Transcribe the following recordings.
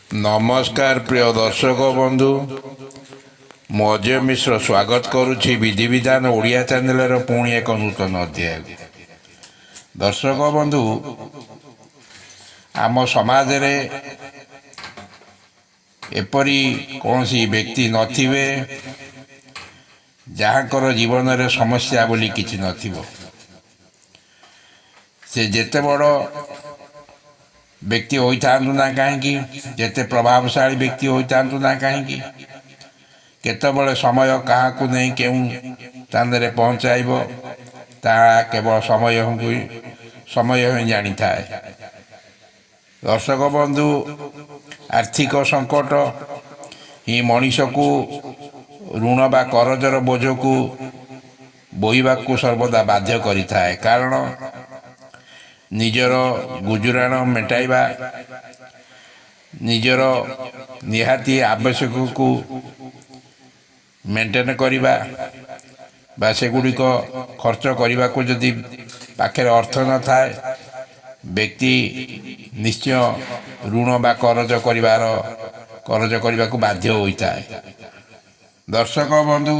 ନମସ୍କାର ପ୍ରିୟ ଦର୍ଶକ ବନ୍ଧୁ, ମୁଁ ଅଜୟ ମିଶ୍ର ସ୍ୱାଗତ କରୁଛି ବିଧିବିଧାନ ଓଡ଼ିଆ ଚ୍ୟାନେଲର ପୁଣି ଏକ ନୂତନ ଅଧ୍ୟାୟକୁ। ଦର୍ଶକ ବନ୍ଧୁ, ଆମ ସମାଜରେ ଏପରି କୌଣସି ବ୍ୟକ୍ତି ନଥିବେ ଯାହାଙ୍କର ଜୀବନରେ ସମସ୍ୟା ବୋଲି କିଛି ନଥିବ। ସେ ଯେତେ ବଡ଼ ବ୍ୟକ୍ତି ହୋଇଥାନ୍ତୁ ନା କାହିଁକି, ଯେତେ ପ୍ରଭାବଶାଳୀ ବ୍ୟକ୍ତି ହୋଇଥାନ୍ତୁ ନା କାହିଁକି, କେତେବେଳେ ସମୟ କାହାକୁ ନେଇ କେଉଁ ସ୍ଥାନରେ ପହଞ୍ଚାଇବ ତାହା କେବଳ ସମୟ ହିଁ ଜାଣିଥାଏ। ଦର୍ଶକ ବନ୍ଧୁ, ଆର୍ଥିକ ସଙ୍କଟ ହିଁ ମଣିଷକୁ ଋଣ ବା କରଜର ବୋଝକୁ ବୋହିବାକୁ ସର୍ବଦା ବାଧ୍ୟ କରିଥାଏ। କାରଣ ନିଜର ଗୁଜୁରାଣ ମେଣ୍ଟାଇବା, ନିଜର ନିହାତି ଆବଶ୍ୟକକୁ ମେଣ୍ଟେନ୍ କରିବା ବା ସେଗୁଡ଼ିକ ଖର୍ଚ୍ଚ କରିବାକୁ ଯଦି ପାଖରେ ଅର୍ଥ ନଥାଏ, ବ୍ୟକ୍ତି ନିଶ୍ଚୟ ଋଣ ବା କରଜ କରିବାକୁ ବାଧ୍ୟ ହୋଇଥାଏ। ଦର୍ଶକ ବନ୍ଧୁ,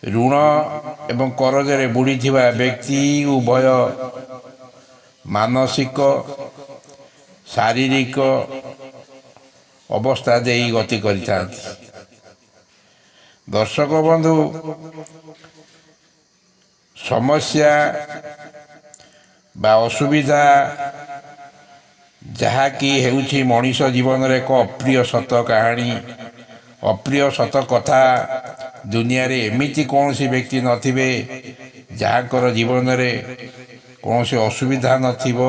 ଋଣ ଏବଂ କରଜରେ ବୁଡ଼ିଥିବା ବ୍ୟକ୍ତି ଉଭୟ ମାନସିକ ଶାରୀରିକ ଅବସ୍ଥା ଦେଇ ଗତି କରିଥାନ୍ତି। ଦର୍ଶକ ବନ୍ଧୁ, ସମସ୍ୟା ବା ଅସୁବିଧା ଯାହାକି ହେଉଛି ମଣିଷ ଜୀବନରେ ଏକ ଅପ୍ରିୟ ସତ କାହାଣୀ, ଅପ୍ରିୟ ସତ କଥା। ଦୁନିଆରେ ଏମିତି କୌଣସି ବ୍ୟକ୍ତି ନଥିବେ ଯାହାଙ୍କର ଜୀବନରେ କୌଣସି ଅସୁବିଧା ନଥିବ,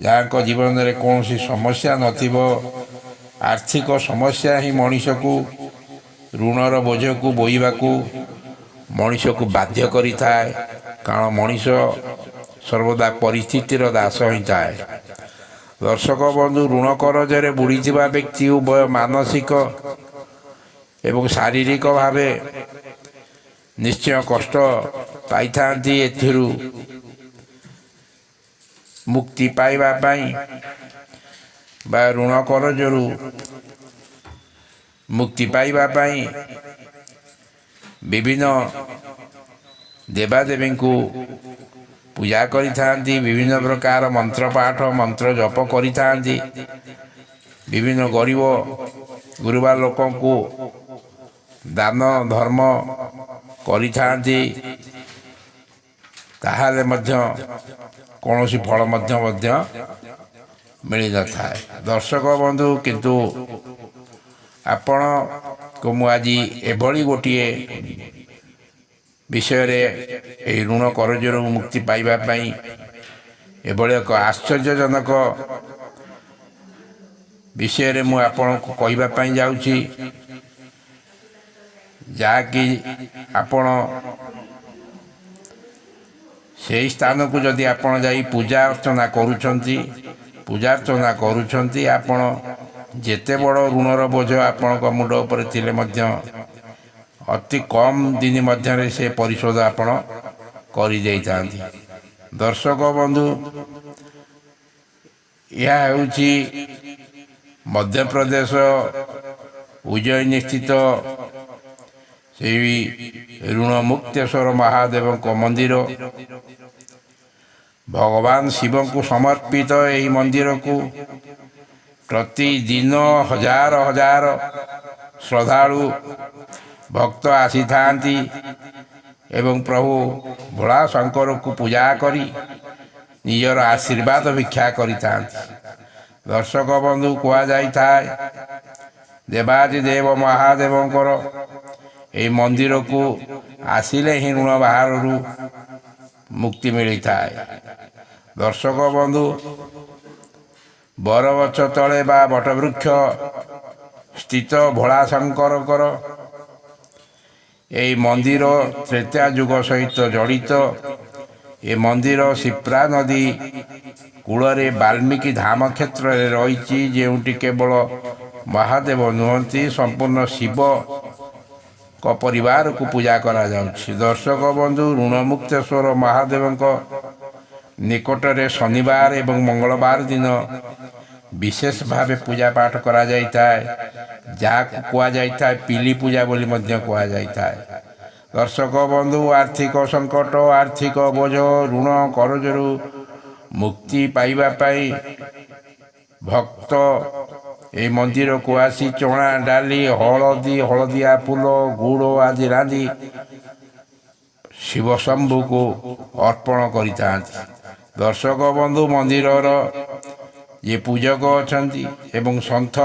ଯାହାଙ୍କ ଜୀବନରେ କୌଣସି ସମସ୍ୟା ନଥିବ। ଆର୍ଥିକ ସମସ୍ୟା ହିଁ ମଣିଷକୁ ଋଣର ବୋଝକୁ ବୋହିବାକୁ ମଣିଷକୁ ବାଧ୍ୟ କରିଥାଏ। କାରଣ ମଣିଷ ସର୍ବଦା ପରିସ୍ଥିତିର ଦାସ ହିଁ ଥାଏ। ଦର୍ଶକ ବନ୍ଧୁ, ଋଣ କରଜରେ ବୁଡ଼ିଥିବା ବ୍ୟକ୍ତି ଉଭୟ ମାନସିକ ଏବଂ ଶାରୀରିକ ଭାବେ ନିଶ୍ଚୟ କଷ୍ଟ ପାଇଥାନ୍ତି। ଏଥିରୁ ମୁକ୍ତି ପାଇବା ପାଇଁ ବା ଋଣ କରଜରୁ ମୁକ୍ତି ପାଇବା ପାଇଁ ବିଭିନ୍ନ ଦେବାଦେବୀଙ୍କୁ ପୂଜା କରିଥାନ୍ତି, ବିଭିନ୍ନ ପ୍ରକାର ମନ୍ତ୍ର ପାଠ ମନ୍ତ୍ର ଜପ କରିଥାନ୍ତି, ବିଭିନ୍ନ ଗରିବ ଗୁରୁବା ଲୋକଙ୍କୁ ଦାନ ଧର୍ମ କରିଥାନ୍ତି। ତାହେଲେ ମଧ୍ୟ କୌଣସି ଫଳ ମଧ୍ୟ ମିଳିନଥାଏ। ଦର୍ଶକ ବନ୍ଧୁ, କିନ୍ତୁ ଆପଣଙ୍କୁ ମୁଁ ଆଜି ଏଭଳି ଗୋଟିଏ ବିଷୟରେ, ଏହି ଋଣ କରଜରୁ ମୁକ୍ତି ପାଇବା ପାଇଁ ଏଭଳି ଏକ ଆଶ୍ଚର୍ଯ୍ୟଜନକ ବିଷୟରେ ମୁଁ ଆପଣଙ୍କୁ କହିବା ପାଇଁ ଯାଉଛି, ଯାହାକି ଆପଣ ସେହି ସ୍ଥାନକୁ ଯଦି ଆପଣ ଯାଇ ପୂଜା ଅର୍ଚ୍ଚନା କରୁଛନ୍ତି, ଆପଣ ଯେତେ ବଡ଼ ଋଣର ବୋଝ ଆପଣଙ୍କ ମୁଣ୍ଡ ଉପରେ ଥିଲେ ମଧ୍ୟ ଅତି କମ୍ ଦିନ ମଧ୍ୟରେ ସେ ପରିଶୋଧ ଆପଣ କରିଦେଇଥାନ୍ତି। ଦର୍ଶକ ବନ୍ଧୁ, ଏହା ହେଉଛି ମଧ୍ୟପ୍ରଦେଶ ଉଜ୍ଜୟିନୀ ସ୍ଥିତ ସେହି ଋଣ ମୁକ୍ତେଶ୍ୱର ମହାଦେବଙ୍କ ମନ୍ଦିର। ଭଗବାନ ଶିବଙ୍କୁ ସମର୍ପିତ ଏହି ମନ୍ଦିରକୁ ପ୍ରତିଦିନ ହଜାର ହଜାର ଶ୍ରଦ୍ଧାଳୁ ଭକ୍ତ ଆସିଥାନ୍ତି ଏବଂ ପ୍ରଭୁ ଭୋଳା ଶଙ୍କରଙ୍କୁ ପୂଜା କରି ନିଜର ଆଶୀର୍ବାଦ ଭିକ୍ଷା କରିଥାନ୍ତି। ଦର୍ଶକ ବନ୍ଧୁ, କୁହାଯାଇଥାଏ ଦେବାଦିଦେବ ମହାଦେବଙ୍କର ଏହି ମନ୍ଦିରକୁ ଆସିଲେ ହିଁ ଋଣ ବାହାରରୁ ମୁକ୍ତି ମିଳିଥାଏ। ଦର୍ଶକ ବନ୍ଧୁ, ବରଗଛ ତଳେ ବା ବଟବୃକ୍ଷ ସ୍ଥିତ ଭୋଳା ଶଙ୍କରଙ୍କର ଏହି ମନ୍ଦିର ତ୍ରେତୟା ଯୁଗ ସହିତ ଜଡ଼ିତ। ଏ ମନ୍ଦିର ଶିପ୍ରା ନଦୀ କୂଳରେ ବାଲ୍ମୀକି ଧାମ କ୍ଷେତ୍ରରେ ରହିଛି, ଯେଉଁଠି କେବଳ ମହାଦେବ ନୁହନ୍ତି, ସମ୍ପୂର୍ଣ୍ଣ ଶିବଙ୍କ ପରିବାରକୁ ପୂଜା କରାଯାଉଛି। ଦର୍ଶକ ବନ୍ଧୁ, ଋଣ ମୁକ୍ତେଶ୍ୱର ମହାଦେବଙ୍କ ନିକଟରେ ଶନିବାର ଏବଂ ମଙ୍ଗଳବାର ଦିନ ବିଶେଷ ଭାବେ ପୂଜା ପାଠ କରାଯାଇଥାଏ, ଯାହାକୁ କୁହାଯାଇଥାଏ ପିଲି ପୂଜା ବୋଲି ମଧ୍ୟ କୁହାଯାଇଥାଏ। ଦର୍ଶକ ବନ୍ଧୁ, ଆର୍ଥିକ ସଙ୍କଟ, ଆର୍ଥିକ ବୋଝ, ଋଣ କରଜରୁ ମୁକ୍ତି ପାଇବା ପାଇଁ ଭକ୍ତ ଏହି ମନ୍ଦିରକୁ ଆସି ଚଣା, ଡାଲି, ହଳଦିଆ ଫୁଲ, ଗୁଡ଼ ଆଦି ରାନ୍ଧି ଶିବଶମ୍ଭୁକୁ ଅର୍ପଣ କରିଥାନ୍ତି। ଦର୍ଶକ ବନ୍ଧୁ, ମନ୍ଦିରର ଯିଏ ପୂଜକ ଅଛନ୍ତି ଏବଂ ସନ୍ଥ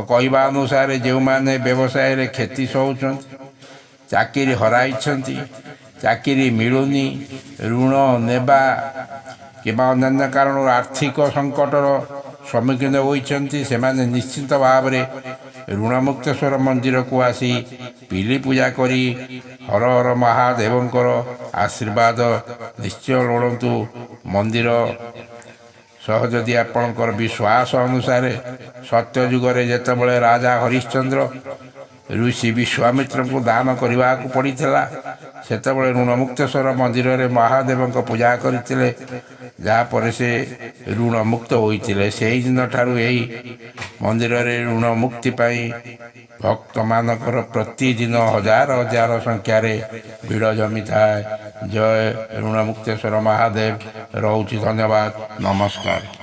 କହିବା ଅନୁସାରେ ଯେଉଁମାନେ ବ୍ୟବସାୟରେ କ୍ଷତି ସହୁଛନ୍ତି, ଚାକିରି ହରାଇଛନ୍ତି, ଚାକିରି ମିଳୁନି, ଋଣ ନେବା କିମ୍ବା ଅନ୍ୟାନ୍ୟ କାରଣରୁ ଆର୍ଥିକ ସଙ୍କଟର ସମ୍ମୁଖୀନ ହୋଇଛନ୍ତି, ସେମାନେ ନିଶ୍ଚିତ ଭାବରେ ଋଣମୁକ୍ତେଶ୍ୱର ମନ୍ଦିରକୁ ଆସି ପିଲି ପୂଜା କରି ହର ହର ମହାଦେବଙ୍କର ଆଶୀର୍ବାଦ ନିଶ୍ଚୟ ଲୋଡ଼ନ୍ତୁ। ମନ୍ଦିର ସହ ଯଦି ଆପଣଙ୍କର ବିଶ୍ୱାସ ଅନୁସାରେ ସତ୍ୟ ଯୁଗରେ ଯେତେବେଳେ ରାଜା ହରିଶ୍ଚନ୍ଦ୍ର ଋଷି ବିଶ୍ୱାମିତ୍ରଙ୍କୁ ଦାନ କରିବାକୁ ପଡ଼ିଥିଲା, ସେତେବେଳେ ଋଣମୁକ୍ତେଶ୍ୱର ମନ୍ଦିରରେ ମହାଦେବଙ୍କ ପୂଜା କରିଥିଲେ, ଯାହାପରେ ସେ ଋଣମୁକ୍ତ ହୋଇଥିଲେ। ସେହିଦିନ ଠାରୁ ଏହି ମନ୍ଦିରରେ ଋଣ ମୁକ୍ତି ପାଇଁ ଭକ୍ତମାନଙ୍କର ପ୍ରତିଦିନ ହଜାର ହଜାର ସଂଖ୍ୟାରେ ଭିଡ଼ ଜମିଥାଏ। ଜୟ ଋଣମୁକ୍ତେଶ୍ୱର ମହାଦେବ। ରହୁଛି, ଧନ୍ୟବାଦ, ନମସ୍କାର।